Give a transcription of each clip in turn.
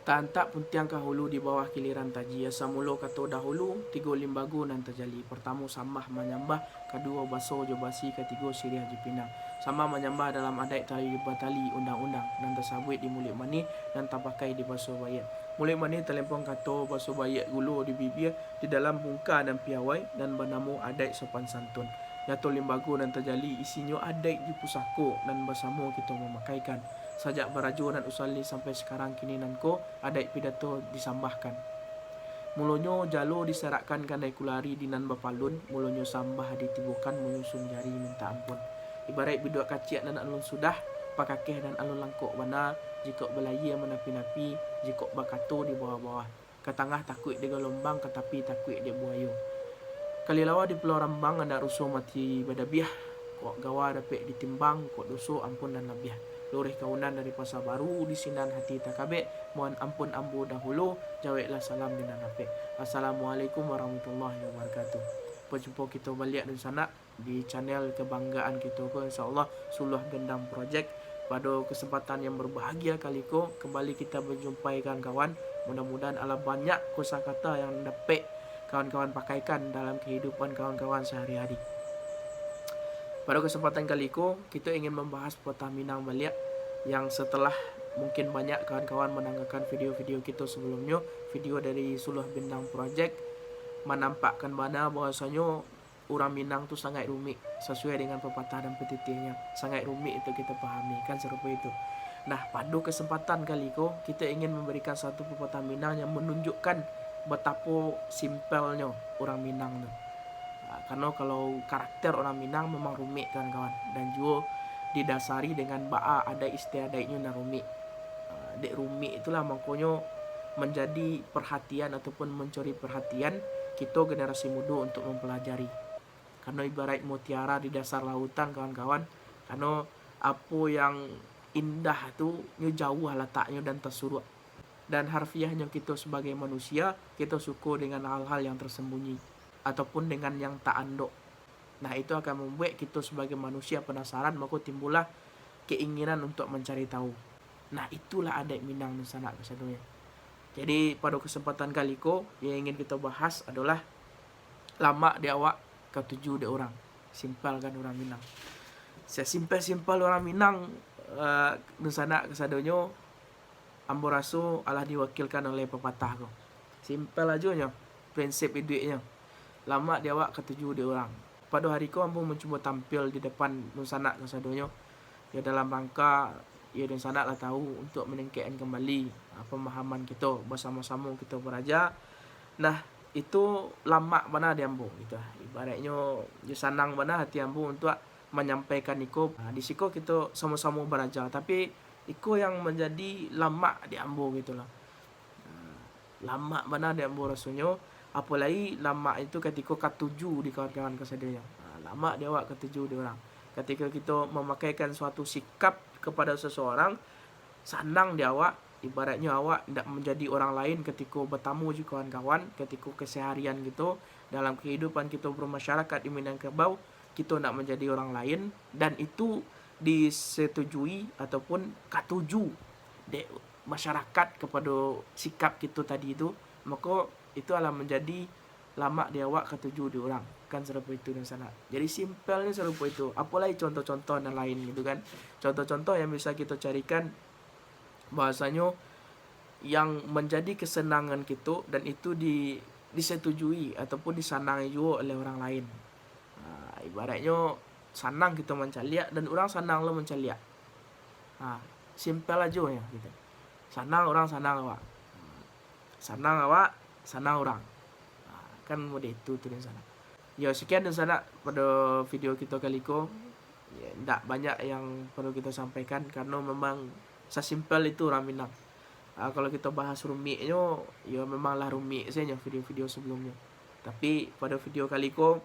Tak puntiang kahulu di bawah kiliran taji. Asa mulo kato dahulu, tigo limbagu nan terjali. Pertama sambah menyambah, kedua baso jo basi, ketiga sirih jipina. Sama menyambah dalam adat tali batali undang-undang dan tersabut di mulut mani dan terpakai di baso bayat. Mulut mani terlempang kato baso bayat gulu di bibir di dalam bungka dan piawai dan bernama adat sopan santun. Jatuh limbagu dan terjali isinya adat di pusako dan bersama kita memakaikan. Sajak barajo dan usali sampai sekarang kini nanko adat pidato disambahkan. Mulonyo jalo diserakkan kandai kulari dinan bapalun, mulonyo sambah ditibukan menyusun jari minta ampun. Ibarat bidua kaciak dan alun sudah, pakakeh dan alun langkok bana, jika belaya menapi-napi, jika bakato di bawah-bawah. Ketangah takut di gelombang, ketapi takut di buayo. Kalilawa di Pulau Rambang ada rusuh mati badabiah, kok gawa dapat ditimbang, kok doso ampun dan labiah. Lurih kaunan dari Pasar Baru di sinan hati takabek, mohon ampun ambu dahulu, jawablah salam dengan apik. Assalamualaikum warahmatullahi wabarakatuh. Berjumpa kita balik di sana di channel kebanggaan kita ko, insyaallah Suluh Gendang Project. Pada kesempatan yang berbahagia kali ko, kembali kita berjumpa kawan-kawan. Mudah-mudahan ala banyak kosakata yang dapat kawan-kawan pakaikan dalam kehidupan kawan-kawan sehari-hari. Pada kesempatan kali ini, kita ingin membahas Kota Minang balik yang setelah mungkin banyak kawan-kawan menanggakan video-video kita sebelumnya, video dari Suluh Gendang Project menampakkan mana bahwasanya orang Minang tu sangat rumit sesuai dengan pepatah dan petitirnya. Sangat rumit itu kita pahami, kan serupa itu. Nah, pada kesempatan kali ini, kita ingin memberikan satu pepatah Minang yang menunjukkan betapa simpelnya orang Minang tu. Karena kalau karakter orang Minang memang rumit kawan-kawan, dan juga didasari dengan ba'a ada istiadatnya yang rumit. Dek rumit itulah makanya menjadi perhatian ataupun mencuri perhatian kita generasi muda untuk mempelajari. Karena ibarat mutiara di dasar lautan kawan-kawan, karena apa yang indah tu jauh letaknya dan tersurat. Dan harfiahnya kita sebagai manusia, kita suka dengan hal-hal yang tersembunyi ataupun dengan yang tak andok. Nah, itu akan membuat kita sebagai manusia penasaran, maka timbullah keinginan untuk mencari tahu. Nah, itulah adat Minang di sana kesadonya. Jadi pada kesempatan kali ko yang ingin kita bahas adalah lama di awak ketujuh de orang. Simpel kan orang Minang. Sesimpel-simpel orang Minang di sana kesadonya, ambo raso alah diwakilkan oleh pepatah ko. Simpel aja nya prinsip hidupnya. Lama di awak ketujuh de orang. Pada hari ko ambo mencoba tampil di depan nusana kesadonya ya dalam rangka ya dan sana lah tahu untuk meningkatkan kembali pemahaman kita bersama-sama kita beraja. Nah, itu lama mana di ambo gitu. Ibaratnya ya sanang mana hati ambo untuk menyampaikan iko. Di siko kita sama-sama beraja, tapi iko yang menjadi lama di ambo gitulah. Lama mana di ambo rasanya, apalagi lama itu ketika ketujuh di kawan-kawan kesadanya. Lama di awak ketujuh di orang. Ketika kita memakaikan suatu sikap kepada seseorang, sanang di awak, ibaratnya awak tidak menjadi orang lain ketika bertamu di kawan-kawan, ketika keseharian gitu, dalam kehidupan kita bermasyarakat di Minangkabau, kita tidak menjadi orang lain, dan itu disetujui ataupun katuju de masyarakat kepada sikap kita tadi itu, maka itu adalah menjadi lama di awak ketujuh di orang, kan serupa itu di sana. Jadi simpelnya serupa itu. Apalagi contoh-contoh dan lain gitu kan. Contoh-contoh yang bisa kita carikan bahasanya yang menjadi kesenangan kita dan itu disetujui ataupun disanangi juga oleh orang lain. Ibaratnya sanang kita mencaliak dan orang sanang lo mencaliak. Simpel aja ya gitu. Sanang orang sanang awak. Sanang awak, sanang orang. Kan mode itu tuh di sana. Ya sekian di sana pada video kita kali ko. Ya, tidak banyak yang perlu kita sampaikan karena memang sesimpel itu orang Minang. Kalau kita bahas rumitnya, ya memanglah rumit saja video-video sebelumnya. Tapi pada video kali ko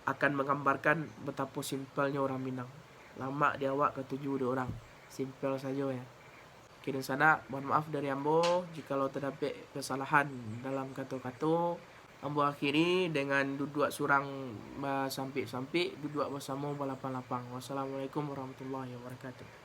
akan menggambarkan betapa simpelnya orang Minang. Lama di awak ketujuh di orang. Simpel saja ya. Oke, di sana mohon maaf dari ambo jikalau terdapat kesalahan dalam kata-kata. Ambo akhiri dengan duduk surang sampai-sampai duduk bersama balapang-lapang. Wassalamualaikum warahmatullahi wabarakatuh.